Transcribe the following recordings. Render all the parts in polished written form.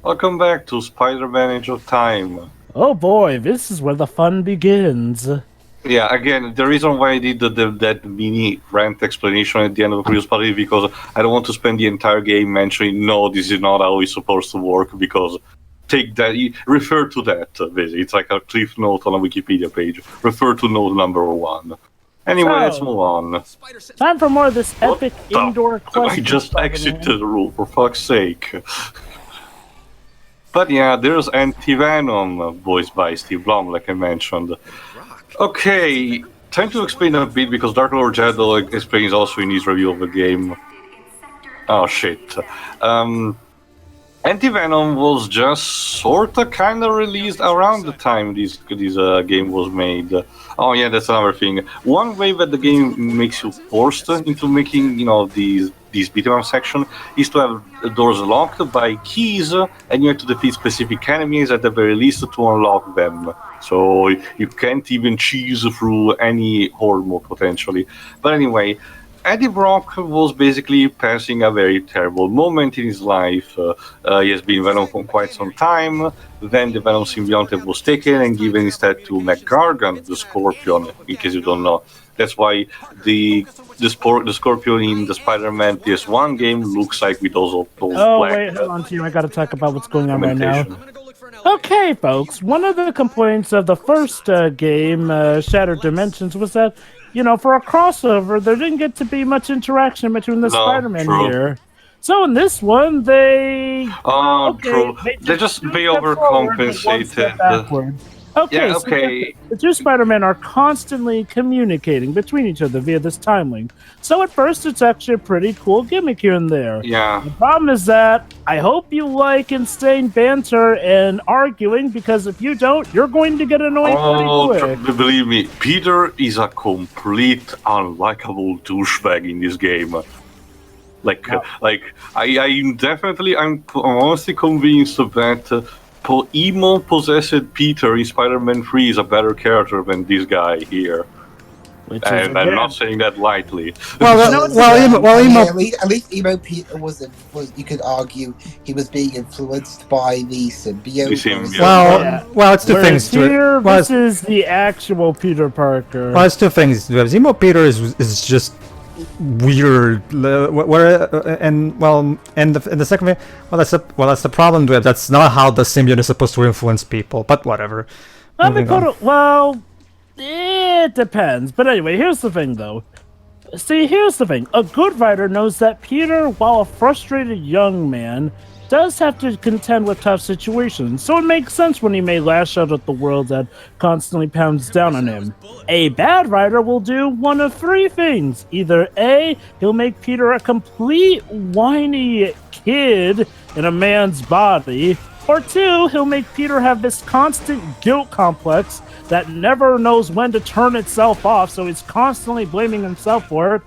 Welcome back to Spider-Man Age of Time. Oh boy, this is where the fun begins. Yeah, again, the reason why I did that mini rant explanation at the end of the previous part is because I don't want to spend the entire game mentioning, no, this is not how it's supposed to work, because take that, refer to that, basically. It's like a cliff note on a Wikipedia page. Refer to note number 1. Anyway, let's move on. Time for more of this epic indoor quest. I just exited the room, for fuck's sake. But yeah, there's Anti-Venom, voiced by Steve Blum, like I mentioned. Okay, time to explain a bit, because Dark Lord Jado explains also in his review of the game. Oh shit. Anti-Venom was just sorta kinda released around the time this game was made. Oh yeah, that's another thing. One way that the game makes you forced into making, these beat 'em up section is to have the doors locked by keys, and you have to defeat specific enemies at the very least to unlock them. So you can't even cheese through any horde mode potentially. But anyway, Eddie Brock was basically passing a very terrible moment in his life. He has been Venom for quite some time. Then the Venom symbionte was taken and given instead to McGargan, the Scorpion, in case you don't know. That's why the Scorpion in the Spider-Man PS1 game looks like with those black... Oh, wait, hold on, team. I gotta talk about what's going on right now. Okay, folks. One of the complaints of the first game, Shattered Dimensions, was that, for a crossover, there didn't get to be much interaction between the Spider-Man here. So in this one, they... true. They overcompensated. Okay, yeah, okay. So the two Spider-Men are constantly communicating between each other via this time link. So at first, it's actually a pretty cool gimmick here and there. Yeah. The problem is that I hope you like insane banter and arguing, because if you don't, you're going to get annoyed pretty quick. Believe me, Peter is a complete unlikable douchebag in this game. I'm honestly convinced that emo possessed Peter in Spider-Man 3 is a better character than this guy here. And I'm not saying that lightly. At least emo Peter was. You could argue he was being influenced by the symbionte. Well, it's two things to it. This is the actual Peter Parker. Well, it's two things. Emo Peter is just weird. And the second thing, that's the problem with it. That's not how the symbiote is supposed to influence people. But whatever. It depends. But anyway, here's the thing, though. See, here's the thing. A good writer knows that Peter, while a frustrated young man, does have to contend with tough situations, so it makes sense when he may lash out at the world that constantly pounds down on him. A bad writer will do one of three things. Either A, he'll make Peter a complete whiny kid in a man's body, or two, he'll make Peter have this constant guilt complex that never knows when to turn itself off, so he's constantly blaming himself for it.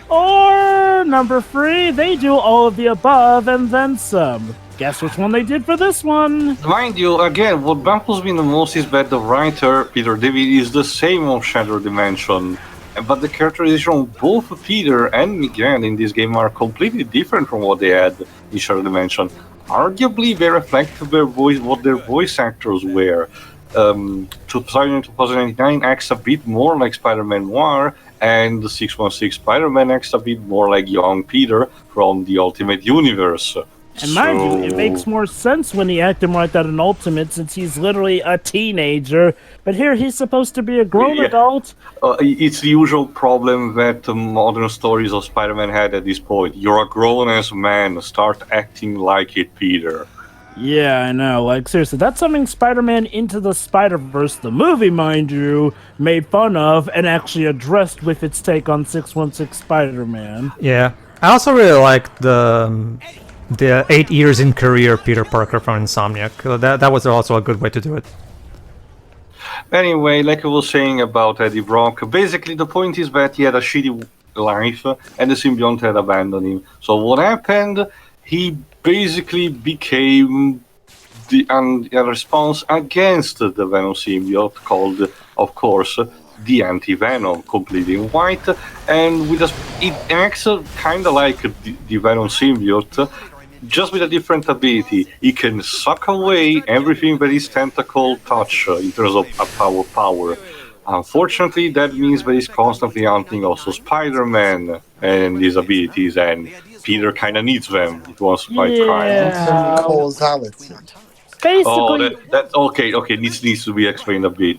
Or number three, they do all of the above and then some. Guess which one they did for this one? Mind you, again, what baffles me the most is that the writer, Peter David, is the same of Shattered Dimension. But the characterization of both Peter and Miguel in this game are completely different from what they had in Shattered Dimension. Arguably, they reflect what their voice actors were. 2099 acts a bit more like Spider-Man Noir, and the 616 Spider-Man acts a bit more like young Peter from the Ultimate Universe. And mind you, it makes more sense when he acted like that in Ultimate, since he's literally a teenager. But here, he's supposed to be a grown adult. It's the usual problem that modern stories of Spider-Man had at this point. You're a grown-ass man, start acting like it, Peter. Yeah, I know. Like, seriously, that's something Spider-Man Into the Spider-Verse, the movie, mind you, made fun of and actually addressed with its take on 616 Spider-Man. Yeah. I also really like the 8 years in career Peter Parker from Insomniac. That was also a good way to do it. Anyway, like I was saying about Eddie Brock, basically the point is that he had a shitty life and the symbionte had abandoned him. So what happened? He basically became a response against the Venom symbiote called, of course, the Anti-Venom, completely in white, and it acts kind of like the Venom symbiote, just with a different ability. He can suck away everything that his tentacle touch in terms of power. Unfortunately, that means that he's constantly hunting also Spider-Man and his abilities, and Peter kind of needs them if he wants to fight crime. Yeah. Causality. Oh, Basically, that okay. Needs to be explained a bit.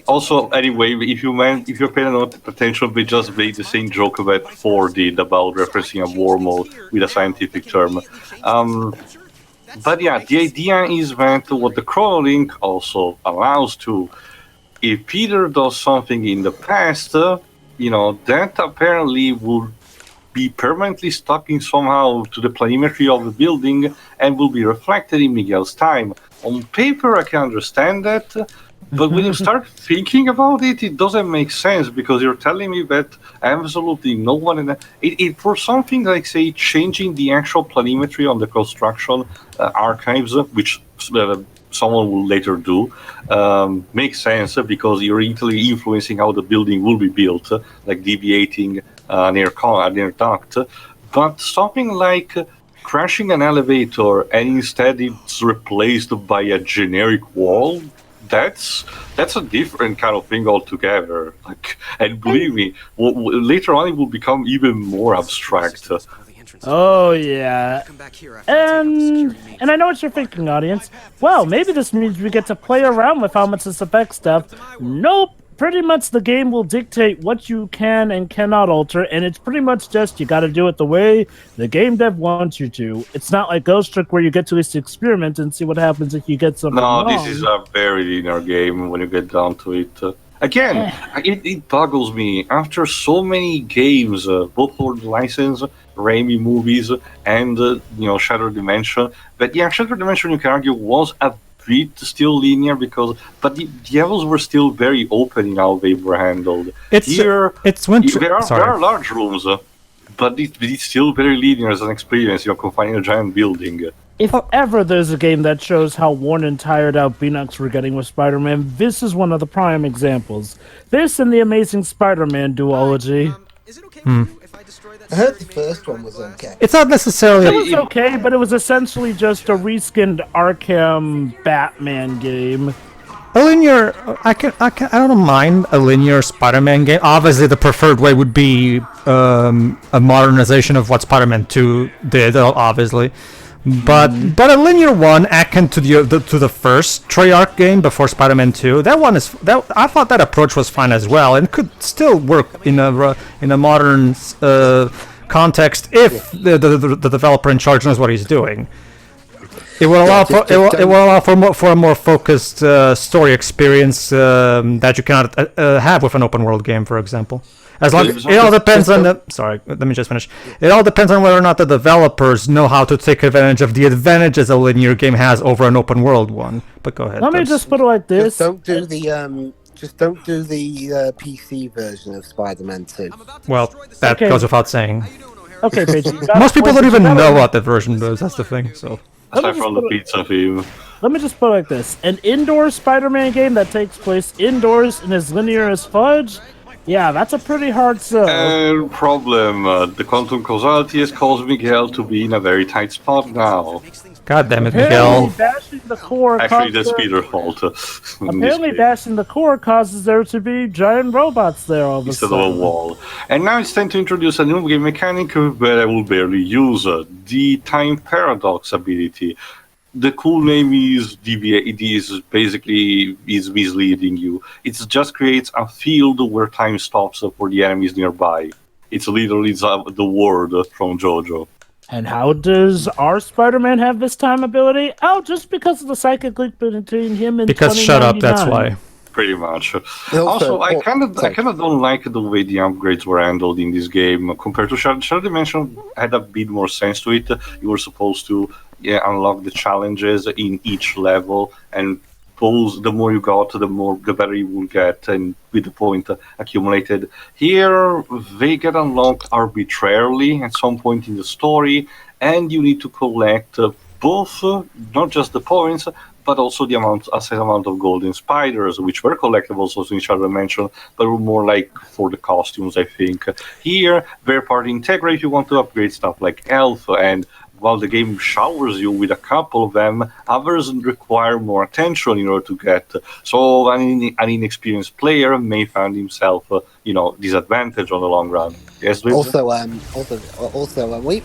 Also, anyway, if you're paying attention, they just made the same joke that 4 did about referencing a wormhole with a scientific term. But yeah, the idea is that what the chronolink also allows to, if Peter does something in the past, that apparently would be permanently stuck in somehow to the planimetry of the building and will be reflected in Miguel's time. On paper, I can understand that, but when you start thinking about it, it doesn't make sense because you're telling me that absolutely no one for something like, say, changing the actual planimetry on the construction archives, which someone will later do, makes sense because you're easily influencing how the building will be built, like deviating near duct. But something like crashing an elevator and instead it's replaced by a generic wall, that's a different kind of thing altogether. And believe me, later on it will become even more abstract. oh yeah. And I know what you're thinking, audience. Well, maybe this means we get to play around with how much this affects stuff. Nope. Pretty much the game will dictate what you can and cannot alter, and it's pretty much just you gotta do it the way the game dev wants you to. It's not like Ghost Trick where you get to at least experiment and see what happens if you get something wrong. No, this is a very linear game when you get down to it. Again, it boggles me. After so many games, both for the license, Raimi movies, and Shattered Dimension, but yeah, Shattered Dimension you can argue was a bit still linear but the levels were still very open in how they were handled. There are large rooms, but it's still very linear as an experience. You're confined in a giant building. If ever there's a game that shows how worn and tired out Beanox were getting with Spider-Man, this is one of the prime examples. This and the Amazing Spider-Man duology. Is it okay with you if I destroy that I heard the first one was okay. It's not necessarily. It was okay, but it was essentially just a reskinned Arkham Batman game. A linear, I don't mind a linear Spider-Man game. Obviously, the preferred way would be a modernization of what Spider-Man 2 did, obviously. But a linear one akin to the first Treyarch game before Spider-Man 2. I thought that approach was fine as well, and could still work in a modern context if the developer in charge knows what he's doing. It will allow for a more focused story experience that you cannot have with an open world game, for example. It all depends on Sorry, let me just finish. It all depends on whether or not the developers know how to take advantage of the advantages a linear game has over an open world one. But go ahead. Let me just put it like this. Just don't do the PC version of Spider-Man 2. Well, that goes without saying. Okay, Paige. Most people don't even know what that version does. That's the thing. So. Aside from the pizza theme. Let me just put it like this. An indoor Spider-Man game that takes place indoors and is linear as fudge? Yeah, that's a pretty hard sell. Problem. The quantum causality has caused Miguel to be in a very tight spot now. God damn it, Apparently, Miguel. bashing the core Actually, that's Peter's fault. Apparently, bashing the core causes there to be giant robots there all of a Instead sudden. of a wall. And now it's time to introduce a new game mechanic that I will barely use. The time paradox ability. The cool name is deviate. It is basically misleading you. It just creates a field where time stops for the enemies nearby. It's literally the word from JoJo. And how does our Spider-Man have this time ability? Oh, just because of the psychic link between him and Because shut up, that's why. Pretty much. Also, I kind of don't like the way the upgrades were handled in this game compared to Shattered Dimension. Had a bit more sense to it. You were supposed to unlock the challenges in each level, and the more you got, the better you will get, and with the point accumulated. Here, they get unlocked arbitrarily at some point in the story, and you need to collect both, not just the points, but also a set amount of golden spiders, which were collectibles also in Shadow Dimension, but were more like for the costumes, I think. Here, they're part Integra if you want to upgrade stuff like Elf, and while the game showers you with a couple of them, others require more attention in order to get. So an inexperienced player may find himself, disadvantaged on the long run. Yes, Also, when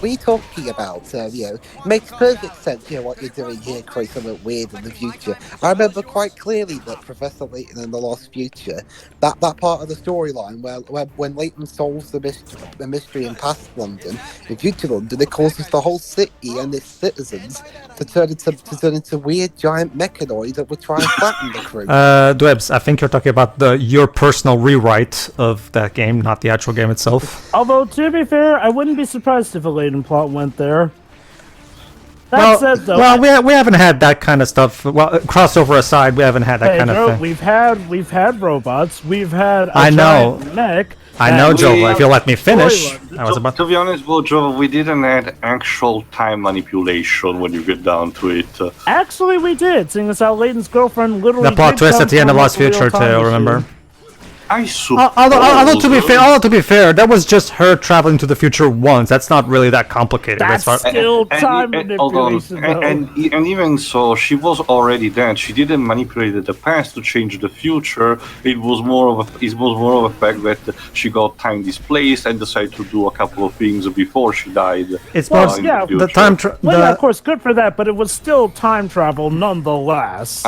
you're talking about, it makes perfect sense, what you're doing here, create something weird in the future. I remember quite clearly that Professor Layton in The Lost Future, that part of the storyline where when Layton solves the mystery in past London, in future London, it causes the whole city and its citizens to turn into weird giant mechanoids that would try and flatten the crew. Dwebs, I think you're talking about your personal rewrite of that game, not the actual game itself. Although, to be fair, I wouldn't be surprised if a Layton plot went there. That said, though... Well, we haven't had that kind of stuff. Well, crossover aside, we haven't had that kind of thing. We've had robots. We've had I know. giant mech. I know, Joe. If you let me finish. To be honest, Joe, we didn't add actual time manipulation when you get down to it. Actually, we did, seeing as how Layton's girlfriend literally... The plot twist at the end of Lost Future, too, remember? I suppose. Although to be fair, that was just her traveling to the future once. That's not really that complicated. That's still time manipulation, though. And even so, she was already dead. She didn't manipulate the past to change the future. It was more of a fact that she got time displaced and decided to do a couple of things before she died. It's more the time. Yeah, of course, good for that, but it was still time travel nonetheless.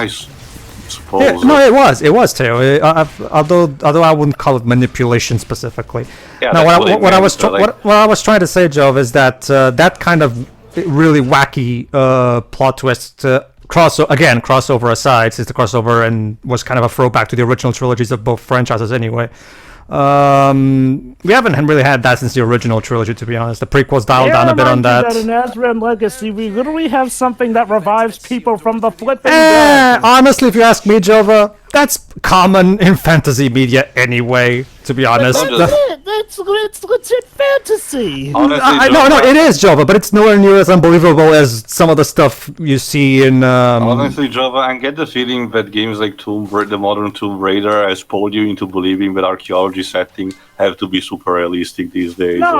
Suppose. Yeah, no, it was too. Although I wouldn't call it manipulation specifically. Yeah, no, what I was trying to say, Joe, is that that kind of really wacky plot twist, crossover aside, since the crossover and was kind of a throwback to the original trilogies of both franchises anyway. We haven't really had that since the original trilogy, to be honest. The prequels dialed down a bit on that. In Azran Legacy, we literally have something that revives people from the flipping dead. Honestly, if you ask me, Jova, that's common in fantasy media anyway, to be honest. It's legit fantasy. Honestly, no, it is Jova, but it's nowhere near as unbelievable as some of the stuff you see in... Honestly, Jova, I get the feeling that games like the modern Tomb Raider has pulled you into believing that archaeology settings have to be super realistic these days. No.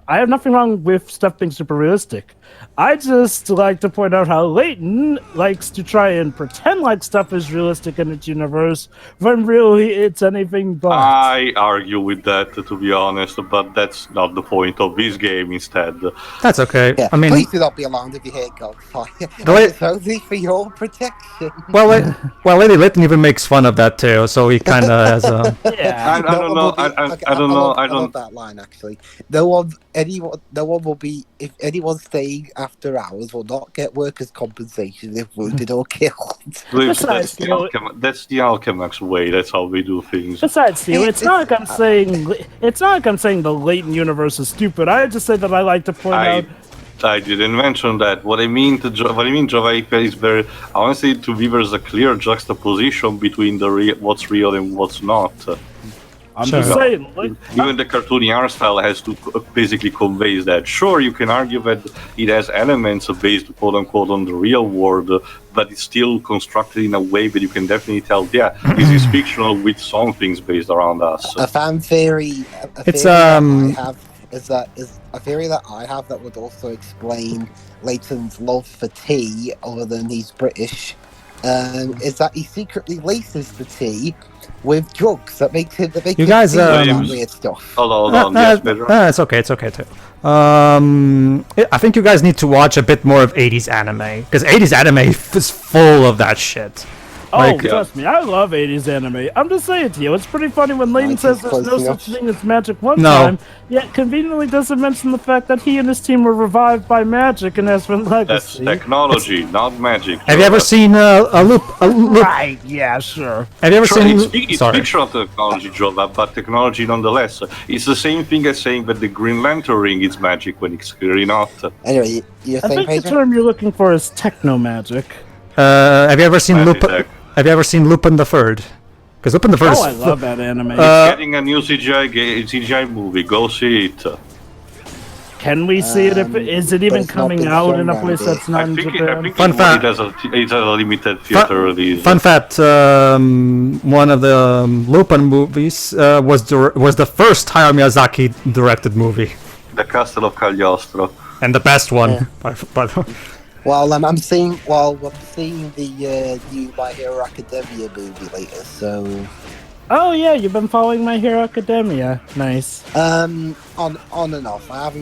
I have nothing wrong with stuff being super realistic. I just like to point out how Layton likes to try and pretend like stuff is realistic in its universe, when really it's anything but. I argue with that, to be honest, but that's not the point of this game instead. That's okay. Yeah, I mean, please do not be alarmed if you hear gunfire. It's only for your protection. Well, Lady Layton even makes fun of that too, so he kind of has a... Yeah. I don't know. I love that line, actually. No one will be, if anyone staying after hours will not get workers' compensation if wounded or killed. That's the Alchemax way. That's how we do things. Besides, Theo, it's not like I'm saying the Layton universe is stupid. I just say that I like to point out. I didn't mention that. What I mean, Java is very honestly, to me, there's a clear juxtaposition between what's real and what's not. I'm just saying. Even the cartoony art style has to basically convey that. Sure, you can argue that it has elements based, quote unquote, on the real world, but it's still constructed in a way that you can definitely tell, yeah, this is fictional with some things based around us. A fan theory. Is a theory that I have that would also explain Layton's love for tea, other than he's British, is that he secretly laces the tea with drugs that make him you guys weird stuff. Hold on. Yes, Pedro. It's okay too. I think you guys need to watch a bit more of 80s anime, because 80s anime is full of that shit. Trust me, I love 80s anime. I'm just saying to you, it's pretty funny when Layton says there's no such thing as magic time, yet conveniently doesn't mention the fact that he and his team were revived by magic in Azran Legacy. That's technology, not magic. Have you ever seen a loop? Right, yeah, sure. Have you ever seen... It's fictional technology, Jova, but technology nonetheless. It's the same thing as saying that the Green Lantern ring is magic when it's clearly not. Anyway, you're saying, I think the term you're looking for is techno-magic. Have you ever seen Lupin the Third? Because Lupin the Third is... I love that anime. It's getting a new CGI movie. Go see it. Can we see it? Is it even it's not coming been out shown in a around place here. that's not I in think Japan? Fun fact. it has a limited theater release. Fun fact: one of the Lupin movies was the first Hayao Miyazaki directed movie, The Castle of Cagliostro. and the best one. Yeah. But Well, I'm seeing the new My Hero Academia movie later, so Oh yeah, you've been following My Hero Academia. Nice. on and off. I've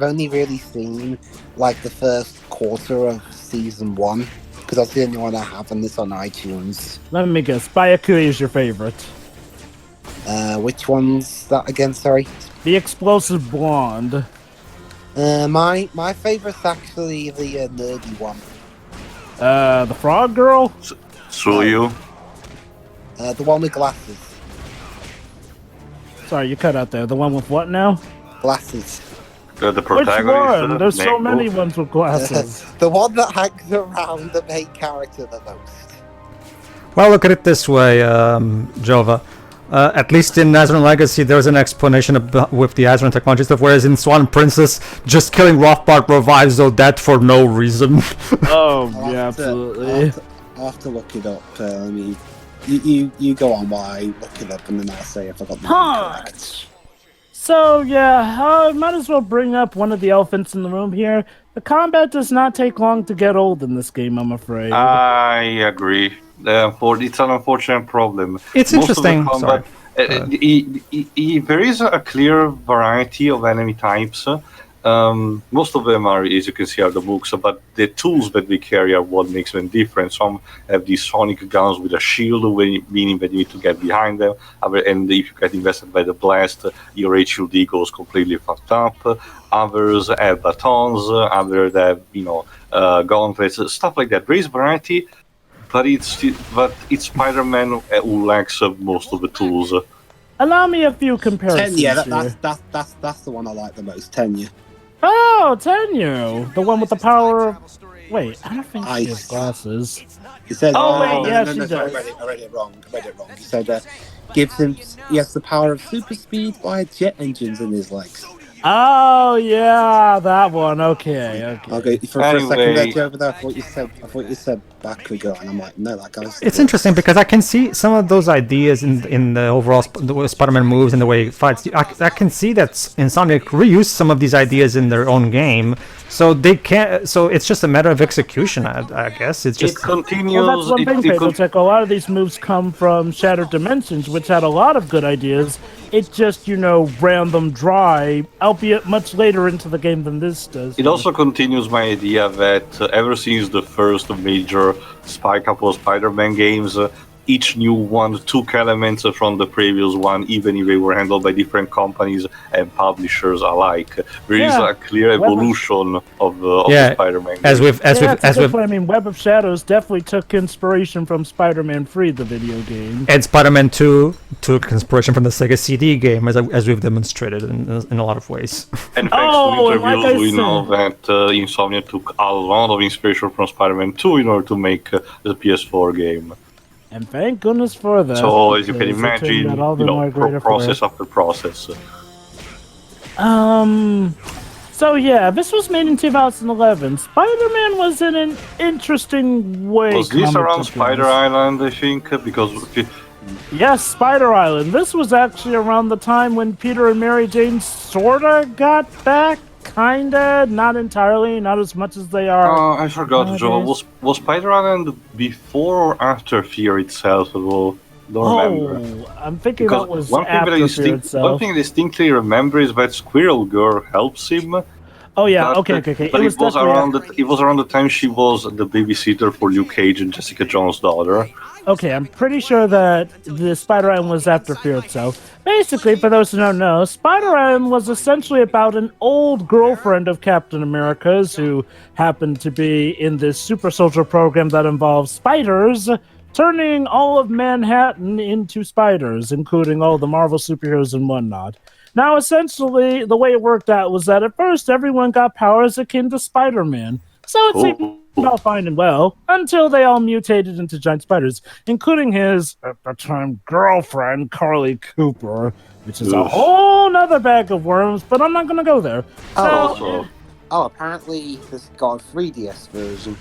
only really seen like the first quarter of season 1 because that's the only one I have, and it's on iTunes. Let me guess. Bayakui is your favorite. Which one's that again? Sorry. The Explosive Blonde. My favorite's actually the nerdy one. The Frog Girl. Suyu. The one with glasses. Sorry, you cut out there. The one with what now? Glasses. The Which protagonist. one? There's so Neko. many ones with glasses. The one that hangs around the main character the most. well, look at it this way, Jova. At least in Azran Legacy, there's an explanation with the Azran technology stuff, whereas in Swan Princess, just killing Rothbard revives Odette for no reason. Oh, I'll yeah, have to- absolutely. I'll have to look it up. You go on while I look it up, and then I'll say if I got the name correct. So, yeah, I might as well bring up one of the elephants in the room here. The combat does not take long to get old in this game, I'm afraid. I agree. It's an unfortunate problem. It's Most of the interesting. combat- there is a clear variety of enemy types. Most of them are, as you can see, are the books, but the tools that they carry are what makes them different. Some have these sonic guns with a shield, meaning that you need to get behind them. And if you get invested by the blast, your HUD goes completely fucked up. Others have batons, others have, gauntlets, stuff like that. There is variety, but it's Spider-Man who lacks most of the tools. Allow me a few comparisons Tenure, here. that's the one I like the most. Tenure. Oh, Tenyu! The one with the power of... Wait, I don't think she has Ice. glasses. He said, Oh, wait, yeah, she sorry, does. I read it wrong. He said, he has the power of super speed via jet engines in his legs. Oh, yeah, that one. Okay. Okay, for a second Anyway. there, over there, I thought you said Bakugo, and I'm like, no, that guy's... It's interesting because I can see some of those ideas in the overall the way Spider-Man moves and the way he fights. I can see that Insomniac reused some of these ideas in their own game, so they can't. So it's just a matter of execution, I guess. It's It just continues. Well, that's one thing, it Pedro. It's like a lot of these moves come from Shattered Dimensions, which had a lot of good ideas. It just, ran them dry, albeit much later into the game than this does. It also continues my idea that ever since the first major couple of Spider-Man games, each new one took elements from the previous one, even if they were handled by different companies and publishers alike. There is Yeah. a clear evolution of the Spider-Man games. That's a good point. I mean, Web of Shadows definitely took inspiration from Spider-Man 3, the video game. and Spider-Man 2 took inspiration from the Sega CD game, as we've demonstrated in a lot of ways. And thanks Oh, to and like interviews, I we know that Insomnia took a lot of inspiration from Spider-Man 2 in order to make the PS4 game. And thank goodness for that. So, as you can because it turned imagine, out all the more greater for process it. after process. So yeah, this was made in 2011. Spider-Man was in an interesting way. Was this comic around book Spider wise. Island, I think? Because Yes, Spider Island. This was actually around the time when Peter and Mary Jane sorta got back. Kinda, not entirely, not as much as they are. I forgot, Joe. Was Spider Island before or after Fear itself? I don't remember. I'm thinking Because that was one thing that after I Fear itself. distinctly remember is that Squirrel Girl helps him. Oh yeah, But, okay. But It was definitely it was around the time she was the babysitter for Luke Cage and Jessica Jones' daughter. Okay, I'm pretty sure that the Spider Island was after Fear itself. Basically, for those who don't know, Spider Island was essentially about an old girlfriend of Captain America's who happened to be in this super soldier program that involves spiders, turning all of Manhattan into spiders, including all the Marvel superheroes and whatnot. Now, essentially, the way it worked out was that at first everyone got powers akin to Spider-Man. So it's out fine and well until they all mutated into giant spiders, including his, at the time, girlfriend, Carly Cooper, which is a Ugh. whole nother bag of worms, but I'm not going to go there. Also, Apparently this got a 3DS version.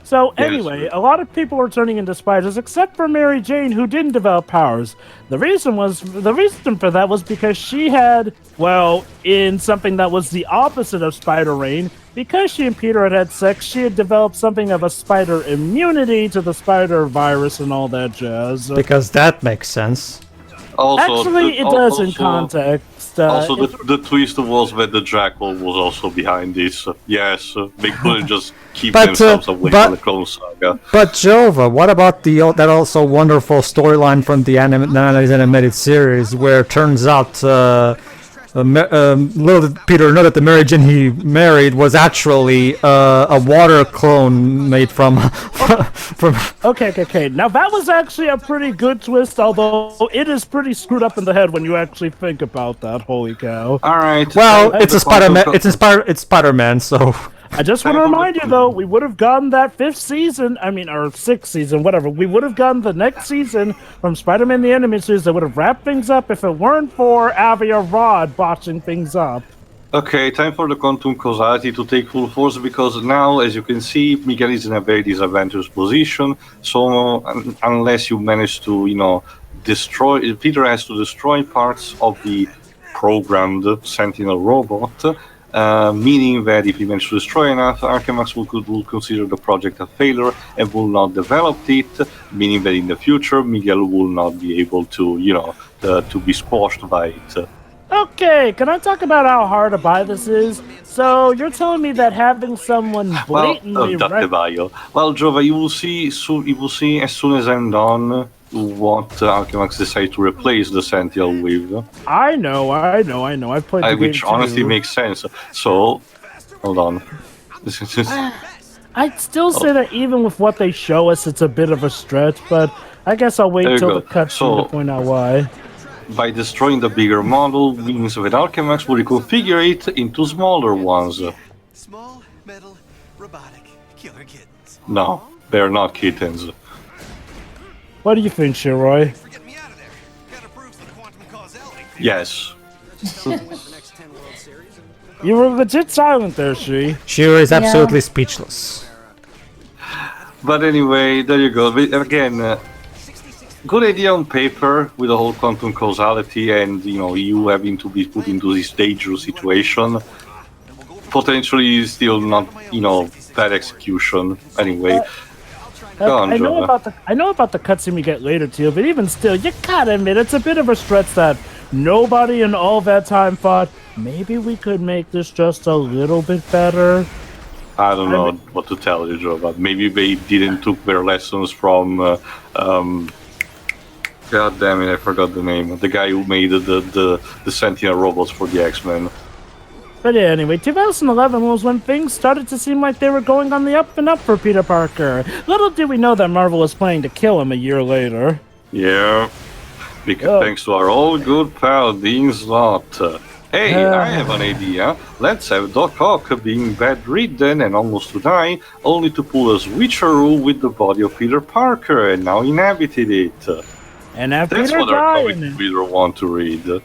So Yes. anyway, a lot of people were turning into spiders, except for Mary Jane, who didn't develop powers. The reason for that was because she had, well, in something that was the opposite of spider rain, because she and Peter had sex, she had developed something of a spider immunity to the spider virus and all that jazz. Because that makes sense. Actually, it does in context. The twist was that the Jackal was also behind this. Yes, they couldn't just keep But, themselves away but- from the Clone Saga. But Jova, what about that also wonderful storyline from the animated series, where it turns out little did Peter know that the Mary Jane he married was actually a water clone made from from. Okay. Now that was actually a pretty good twist, although it is pretty screwed up in the head when you actually think about that. Holy cow! All right. Well, time it's for a the quantum Spider-Man. It's Spider-Man, so. I just want to remind you, though, we would have gotten that or sixth season, whatever. We would have gotten the next season from Spider-Man the Animated Series that would have wrapped things up if it weren't for Avia Rod botching things up. Okay, time for the quantum causality to take full force, because now, as you can see, Miguel is in a very disadvantageous position. So unless you manage to, destroy, Peter has to destroy parts of the programmed Sentinel robot. Meaning that if he manages to destroy enough, Archemax will consider the project a failure and will not develop it, meaning that in the future Miguel will not be able to, to be squashed by it. Okay, can I talk about how hard to buy this is? So you're telling me that having someone blatantly Well, Jova, you will see as soon as I'm done what Archemax decides to replace the Sentinel with. I know. I've played the game Which honestly too. makes sense. So, hold on. I'd still say that even with what they show us, it's a bit of a stretch, but I guess I'll wait There you till go. the cutscene to point out why. By destroying the bigger model means that Archemax will reconfigure it into smaller ones. Small, metal, robotic, killer kittens. No, they're not kittens. What do you think, Shiroi? Get me out of there. Gotta prove the quantum causality. Yes. You were legit silent there, Shi. Shiro is absolutely speechless. But anyway, there you go. But again, good idea on paper with the whole quantum causality and, you having to be put into this dangerous situation. Potentially still not, bad execution. Anyway. Go on, I know Jonah. about the cutscene we get later too, but even still, you gotta admit it's a bit of a stretch that nobody in all that time thought maybe we could make this just a little bit better. I don't know what to tell you, Joe, but maybe they didn't took their lessons from God damn it, I forgot the name. The guy who made the Sentinel robots for the X-Men. But yeah, anyway, 2011 was when things started to seem like they were going on the up and up for Peter Parker. Little did we know that Marvel was planning to kill him a year later. Yeah. Because thanks to our old good pal Dean Slott. Hey, I have an idea. Let's have Doc Ock being bedridden and almost to die, only to pull a switcheroo with the body of Peter Parker and now inhabited it. And after That's Peter what our died, comic reader want to read.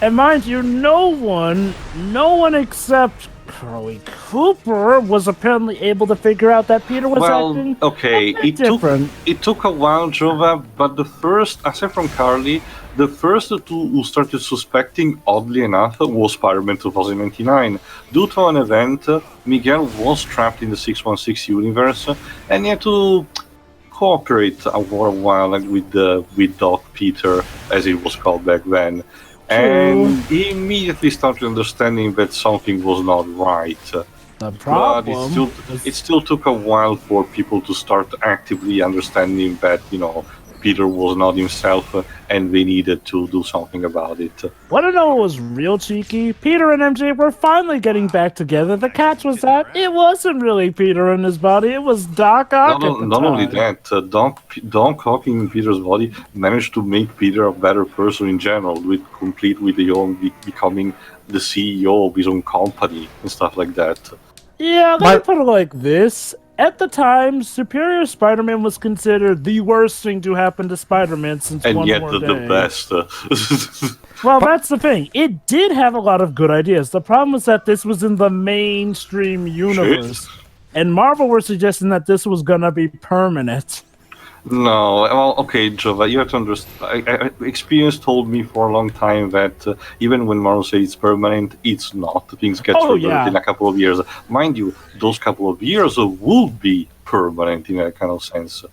and mind you, no one except Carly Cooper was apparently able to figure out that Peter was acting okay, a bit different. It took a while, Jova, but the first, aside from Carly, the first two who started suspecting, oddly enough, was Spider-Man 2099. Due to an event, Miguel was trapped in the 616 universe, and he had to cooperate for a while with Doc Peter, as it was called back then. And he immediately started understanding that something was not right. The problem But it still took a while for people to start actively understanding that, Peter was not himself and they needed to do something about it. Want to know what was real cheeky? Peter and MJ were finally getting back together. The catch was that it wasn't really Peter in his body, it was Doc Ock. Not only that, Doc Ock in Peter's body managed to make Peter a better person in general, complete with becoming the CEO of his own company and stuff like that. Yeah, let me put it like this. at the time, Superior Spider-Man was considered the worst thing to happen to Spider-Man since And One yet More the Day. best. Well, that's the thing. It did have a lot of good ideas. The problem was that this was in the mainstream universe. And Marvel were suggesting that this was gonna be permanent. No, well, okay, Jova, you have to understand. Experience told me for a long time that even when Marvel says it's permanent, it's not. Things get reversed in a couple of years. Mind you, those couple of years will be permanent in that kind of sense.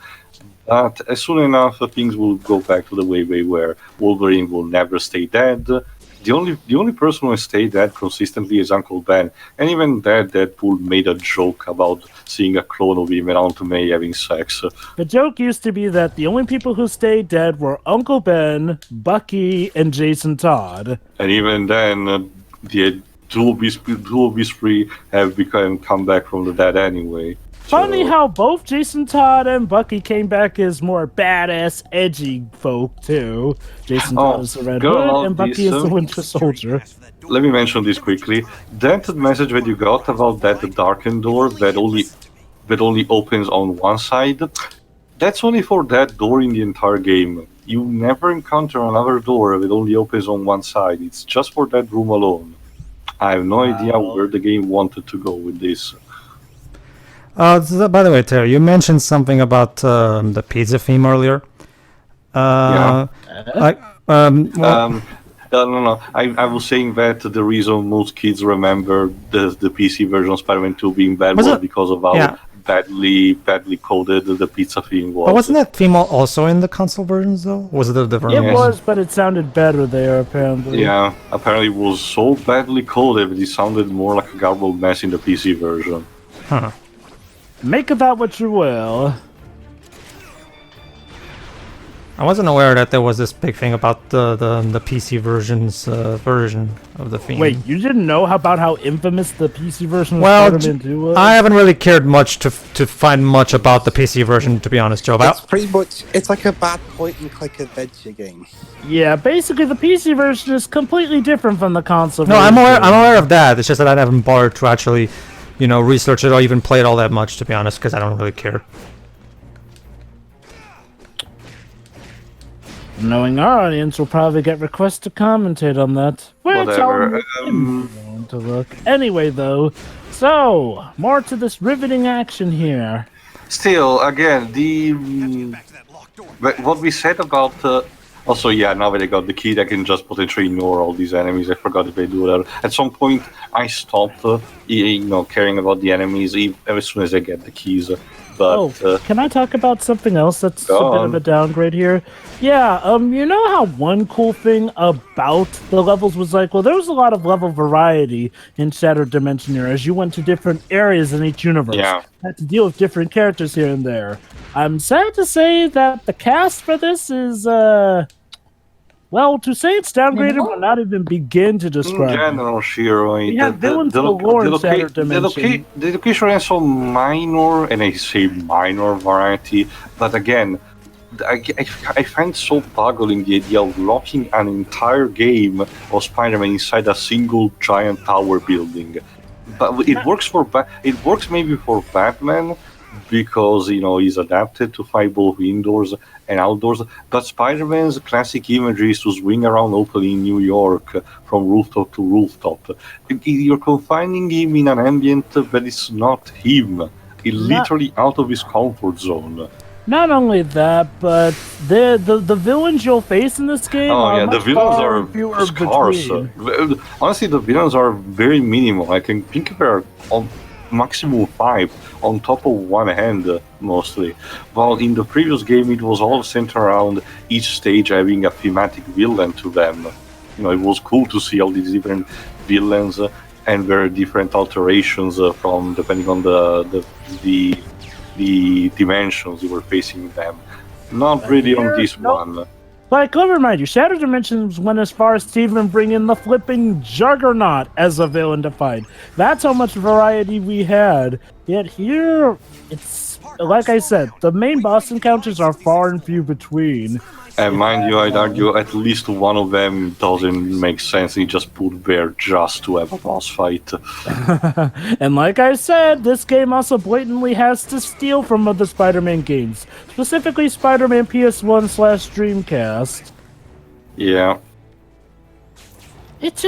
But as soon enough, things will go back to the way they were. Wolverine will never stay dead. The only person who stayed dead consistently is Uncle Ben, and even that Deadpool made a joke about seeing a clone of him around May having sex. The joke used to be that the only people who stayed dead were Uncle Ben, Bucky, and Jason Todd. And even then, the two of these three have come back from the dead anyway. Funny how both Jason Todd and Bucky came back as more badass, edgy folk, too. Jason Todd is the Red Hood, and Bucky is the Winter Soldier. Let me mention this quickly. That message that you got about that darkened door that only opens on one side, that's only for that door in the entire game. You never encounter another door that only opens on one side. It's just for that room alone. I have no idea where the game wanted to go with this. So by the way, Terry, you mentioned something about the pizza theme earlier. Yeah. Well, No. I was saying that the reason most kids remember the PC version of Spider-Man 2 being bad was because of how badly coded the pizza theme was. But wasn't that theme also in the console versions, though? Was it a different? It was, but it sounded better there, apparently. Yeah, apparently it was so badly coded that it sounded more like a garbled mess in the PC version. Huh. Make of that what you will. I wasn't aware that there was this big thing about the PC version of the theme. Wait, you didn't know about how infamous the PC version of Spider-Man 2 was? I haven't really cared much to find much about the PC version, to be honest, Joe. It's pretty much, it's like a bad point-and-click adventure game. Yeah, basically the PC version is completely different from the console No, version. I'm aware of that. It's just that I haven't bothered to actually, research it or even play it all that much, to be honest, because I don't really care. Knowing our audience will probably get requests to commentate on that. Whatever. To look. Anyway, though, so more to this riveting action here. Still, again, what we said about also, now that I got the key, I can just potentially ignore all these enemies. I forgot if I do that. At some point, I stopped, caring about the enemies as soon as I get the keys. But, can I talk about something else that's a bit of a downgrade here? Yeah, you know how one cool thing about the levels was like, well, there was a lot of level variety in Shattered Dimension here as you went to different areas in each universe. Yeah. Had to deal with different characters here and there. I'm sad to say that the cast for this is, well, to say it's downgraded will not even begin to describe in general, Shiro, we have villains galore in Shattered Dimension. The location has some minor, and I say minor variety, but again, I find so boggling the idea of locking an entire game of Spider-Man inside a single giant tower building. But it works maybe for Batman, because he's adapted to fight both indoors and outdoors. But Spider-Man's classic imagery is to swing around openly in New York from rooftop to rooftop. You're confining him in an ambient that is not him. He's literally out of his comfort zone. Not only that, but the villains you'll face in this game are the much villains far are fewer scarce. between. Honestly, the villains are very minimal. I can think there are on maximum 5 on top of one hand, mostly. While in the previous game, it was all centered around each stage having a thematic villain to them. It was cool to see all these different villains and very different alterations from depending on the dimensions you were facing them. Not really on this one. Like, let me remind you, Shattered Dimensions went as far as to even bring in the flipping Juggernaut as a villain to fight. That's how much variety we had. Yet here, it's, like I said, the main boss encounters are far and few between. And mind you, I'd argue at least one of them doesn't make sense. He just put there just to have a boss fight. And like I said, this game also blatantly has to steal from other Spider-Man games, specifically Spider-Man PS1/Dreamcast. Yeah. It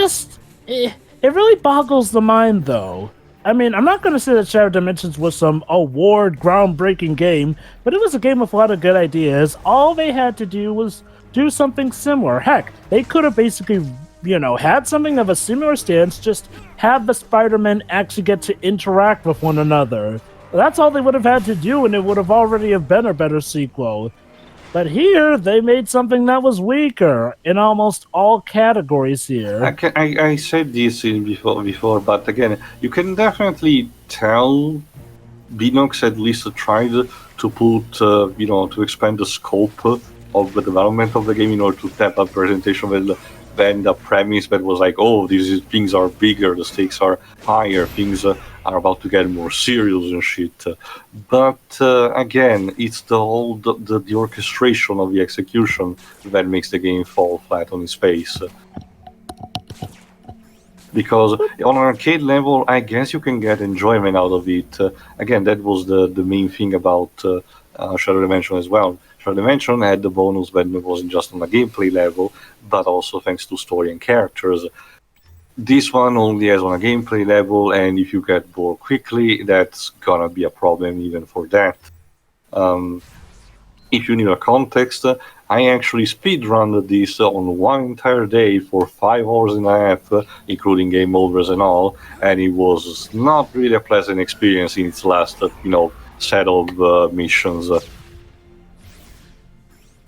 really boggles the mind, though. I mean, I'm not going to say that Shattered Dimensions was some award groundbreaking game, but it was a game with a lot of good ideas. All they had to do was do something similar. Heck, they could have basically, had something of a similar stance, just have the Spider-Men actually get to interact with one another. That's all they would have had to do, and it would have already have been a better sequel. But here, they made something that was weaker in almost all categories here. I said this before, but again, you can definitely tell Binox at least tried to put, to expand the scope of the development of the game in order to tap a presentation than the premise that was like, oh, things are bigger, the stakes are higher, things are about to get more serious and shit. But again, it's the orchestration of the execution that makes the game fall flat on its face. Because on an arcade level, I guess you can get enjoyment out of it. Again, that was the main thing about Shadow Dimension as well. Shadow Dimension had the bonus when it wasn't just on a gameplay level, but also thanks to story and characters. This one only has on a gameplay level, and if you get bored quickly, that's gonna be a problem even for that. If you need a context, I actually speedrunned this on one entire day for 5 hours and a half, including game overs and all, and it was not really a pleasant experience in its last, set of missions.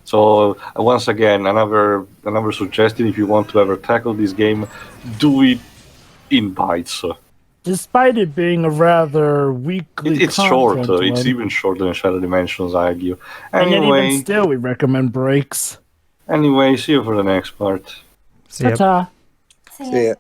So once again, another suggestion: if you want to ever tackle this game, do it in bites. Despite it being a rather weekly It's short. content It's one. even shorter than Shadow Dimensions, I argue. And yet Anyway, even still, we recommend breaks. see you for the next part. See ya. Ta-ta. See ya.